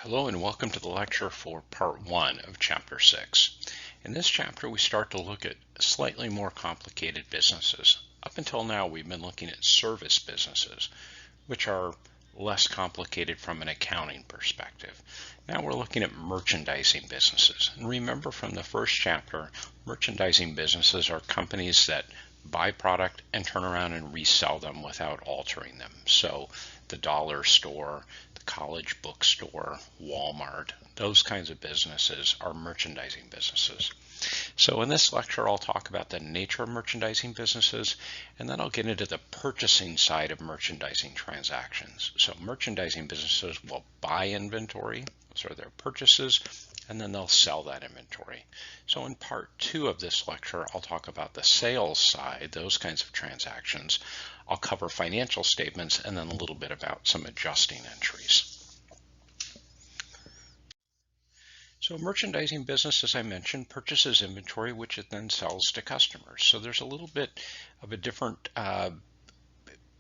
Hello and welcome to the lecture for part 1 of chapter 6. In this chapter we start to look at slightly more complicated businesses. Up until now we've been looking at service businesses, which are less complicated from an accounting perspective. Now we're looking at merchandising businesses. And remember from the first chapter, merchandising businesses are companies that buy product and turn around and resell them without altering them. So the dollar store, the college bookstore, Walmart, those kinds of businesses are merchandising businesses. So in this lecture, I'll talk about the nature of merchandising businesses, and then I'll get into the purchasing side of merchandising transactions. So merchandising businesses will buy inventory, those are their purchases, and then they'll sell that inventory. So in part 2 of this lecture, I'll talk about the sales side, those kinds of transactions. I'll cover financial statements and then a little bit about some adjusting entries. So merchandising business, as I mentioned, purchases inventory, which it then sells to customers. So there's a little bit of a different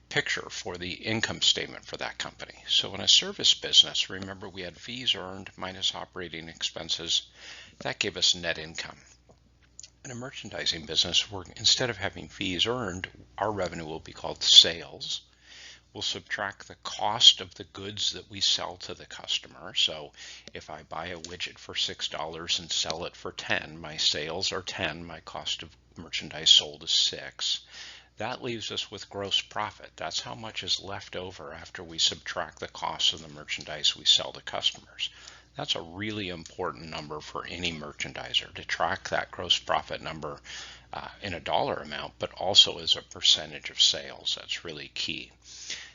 picture for the income statement for that company. So in a service business, remember we had fees earned minus operating expenses. That gave us net income. In a merchandising business, instead of having fees earned, our revenue will be called sales. We'll subtract the cost of the goods that we sell to the customer. So if I buy a widget for $6 and sell it for $10, my sales are $10, my cost of merchandise sold is $6. That leaves us with gross profit. That's how much is left over after we subtract the cost of the merchandise we sell to customers. That's a really important number for any merchandiser, to track that gross profit number in a dollar amount, but also as a percentage of sales. That's really key.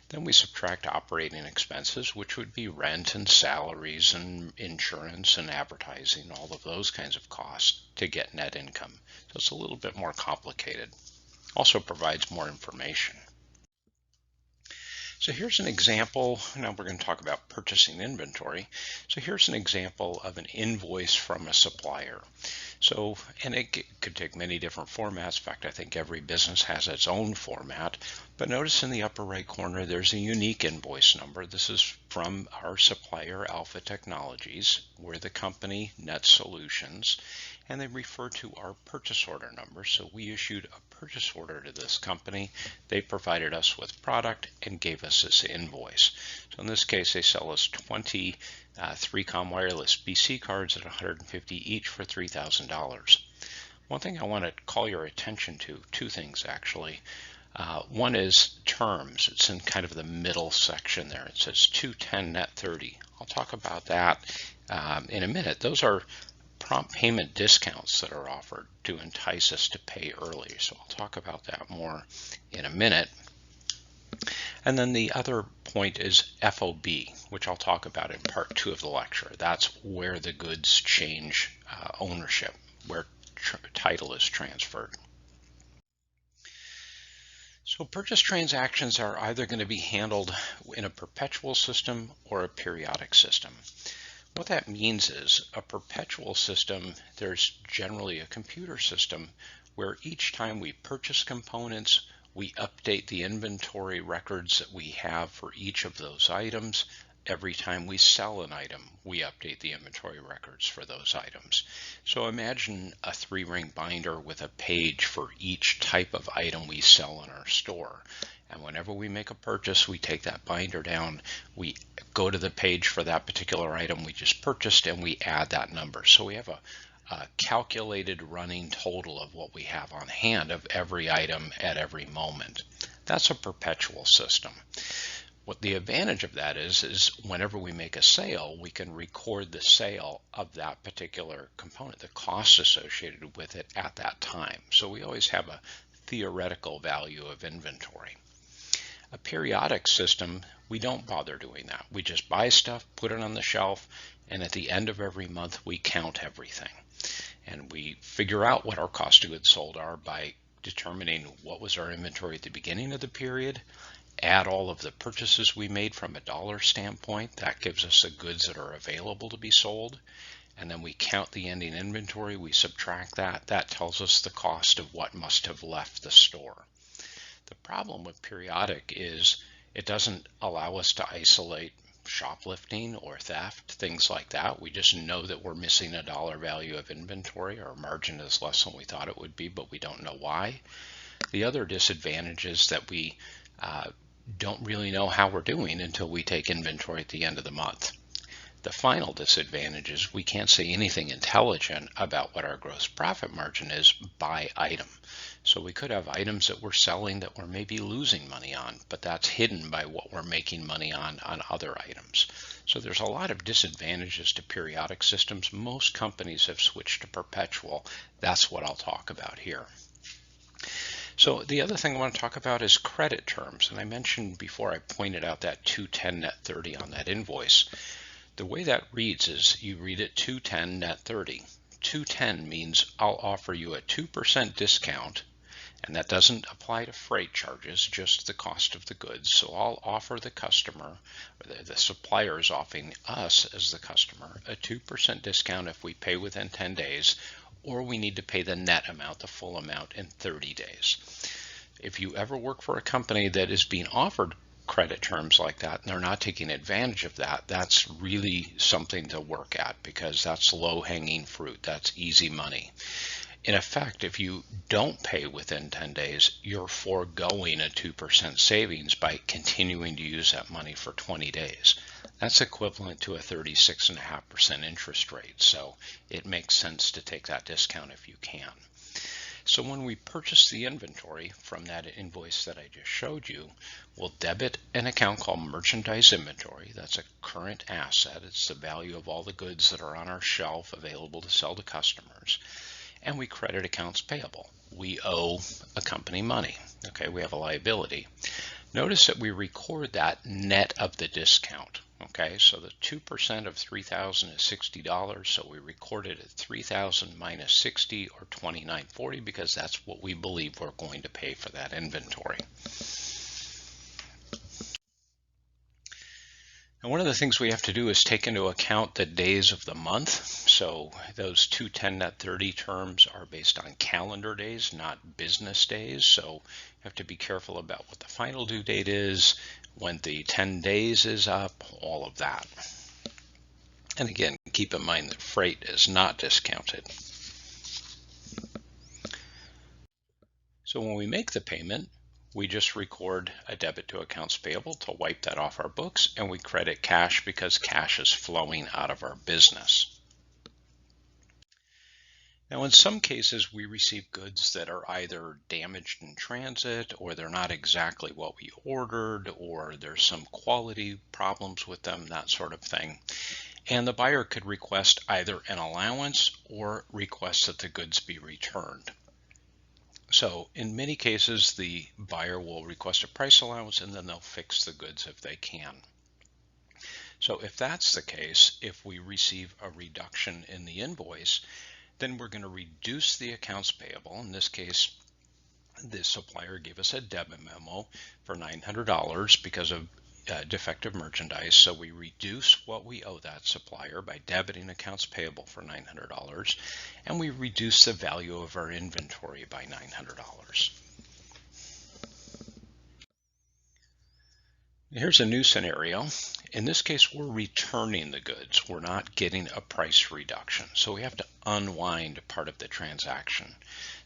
Then we subtract operating expenses, which would be rent and salaries and insurance and advertising, all of those kinds of costs to get net income. So it's a little bit more complicated. Also provides more information. So here's an example. Now we're going to talk about purchasing inventory. So here's an example of an invoice from a supplier. So, and it could take many different formats. In fact, I think every business has its own format. But notice in the upper right corner, there's a unique invoice number. This is from our supplier, Alpha Technologies. We're the company, Net Solutions, and they refer to our purchase order number. So we issued a purchase order to this company. They provided us with product and gave us this invoice. So in this case, they sell us 20 3Com wireless BC cards at $150 each for $3,000. One thing I want to call your attention to, two things actually. One is terms. It's in kind of the middle section there. It says 210 net 30. I'll talk about that in a minute. Those are prompt payment discounts that are offered to entice us to pay early. So I'll talk about that more in a minute. And then the other point is FOB, which I'll talk about in part 2 of the lecture. That's where the goods change ownership, where title is transferred. So purchase transactions are either going to be handled in a perpetual system or a periodic system. What that means is a perpetual system, there's generally a computer system where each time we purchase components, we update the inventory records that we have for each of those items. Every time we sell an item, we update the inventory records for those items. So imagine a 3-ring binder with a page for each type of item we sell in our store. And whenever we make a purchase, we take that binder down, we go to the page for that particular item we just purchased, and we add that number. So we have a calculated running total of what we have on hand of every item at every moment. That's a perpetual system. What the advantage of that is whenever we make a sale, we can record the sale of that particular component, the cost associated with it at that time. So we always have a theoretical value of inventory. A periodic system, we don't bother doing that. We just buy stuff, put it on the shelf, and at the end of every month, we count everything. And we figure out what our cost of goods sold are by determining what was our inventory at the beginning of the period, add all of the purchases we made from a dollar standpoint. That gives us the goods that are available to be sold. And then we count the ending inventory, we subtract that. That tells us the cost of what must have left the store. The problem with periodic is it doesn't allow us to isolate shoplifting or theft, things like that. We just know that we're missing a dollar value of inventory. Our margin is less than we thought it would be, but we don't know why. The other disadvantage is that we don't really know how we're doing until we take inventory at the end of the month. The final disadvantage is we can't say anything intelligent about what our gross profit margin is by item. So we could have items that we're selling that we're maybe losing money on, but that's hidden by what we're making money on other items. So there's a lot of disadvantages to periodic systems. Most companies have switched to perpetual. That's what I'll talk about here. So the other thing I want to talk about is credit terms. And I mentioned before, I pointed out that 210 net 30 on that invoice. The way that reads is you read it 210 net 30. 210 means I'll offer you a 2% discount, and that doesn't apply to freight charges, just the cost of the goods. So I'll offer the customer, or the supplier is offering us as the customer, a 2% discount if we pay within 10 days, or we need to pay the net amount, the full amount, in 30 days. If you ever work for a company that is being offered credit terms like that and they're not taking advantage of that, that's really something to work at, because that's low-hanging fruit. That's easy money. In effect, if you don't pay within 10 days, you're foregoing a 2% savings by continuing to use that money for 20 days. That's equivalent to a 36.5% interest rate. So it makes sense to take that discount if you can. So when we purchase the inventory from that invoice that I just showed you, we'll debit an account called merchandise inventory. That's a current asset. It's the value of all the goods that are on our shelf available to sell to customers. And we credit accounts payable. We owe a company money. Okay, we have a liability. Notice that we record that net of the discount. Okay, so the 2% of $3,000 is $60, so we record it at $3,000 minus 60, or $29.40, because that's what we believe we're going to pay for that inventory. And one of the things we have to do is take into account the days of the month. So those 210 net 30 terms are based on calendar days, not business days. So you have to be careful about what the final due date is, when the 10 days is up, all of that. And again, keep in mind that freight is not discounted. So when we make the payment, we just record a debit to accounts payable to wipe that off our books, and we credit cash because cash is flowing out of our business. Now, in some cases, we receive goods that are either damaged in transit, or they're not exactly what we ordered, or there's some quality problems with them, that sort of thing. And the buyer could request either an allowance or request that the goods be returned. So in many cases, the buyer will request a price allowance, and then they'll fix the goods if they can. So if that's the case, if we receive a reduction in the invoice, then we're going to reduce the accounts payable. In this case, the supplier gave us a debit memo for $900 because of defective merchandise. So we reduce what we owe that supplier by debiting accounts payable for $900, and we reduce the value of our inventory by $900. Here's a new scenario. In this case, we're returning the goods. We're not getting a price reduction. So we have to unwind part of the transaction.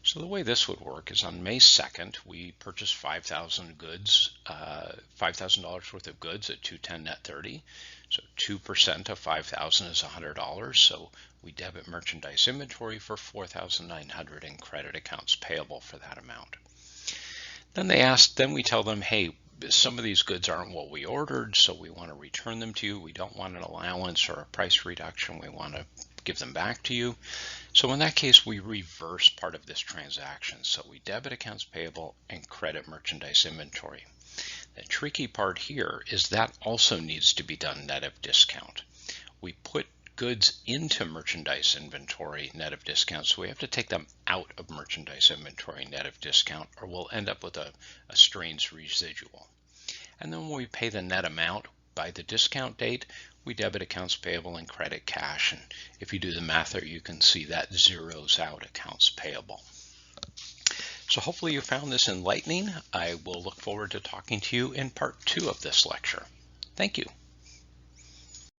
So the way this would work is on May 2nd, we purchased 5,000 goods, $5,000 worth of goods at 210 net 30. So 2% of 5,000 is $100. So we debit merchandise inventory for $4,900 and credit accounts payable for that amount. Then we tell them, hey, some of these goods aren't what we ordered, so we want to return them to you. We don't want an allowance or a price reduction. We want to give them back to you. So in that case, we reverse part of this transaction. So we debit accounts payable and credit merchandise inventory. The tricky part here is that also needs to be done net of discount. We put goods into merchandise inventory net of discount, so we have to take them out of merchandise inventory net of discount, or we'll end up with a strange residual. And then when we pay the net amount by the discount date, we debit accounts payable and credit cash. And if you do the math there, you can see that zeroes out accounts payable. So hopefully you found this enlightening. I will look forward to talking to you in part 2 of this lecture. Thank you.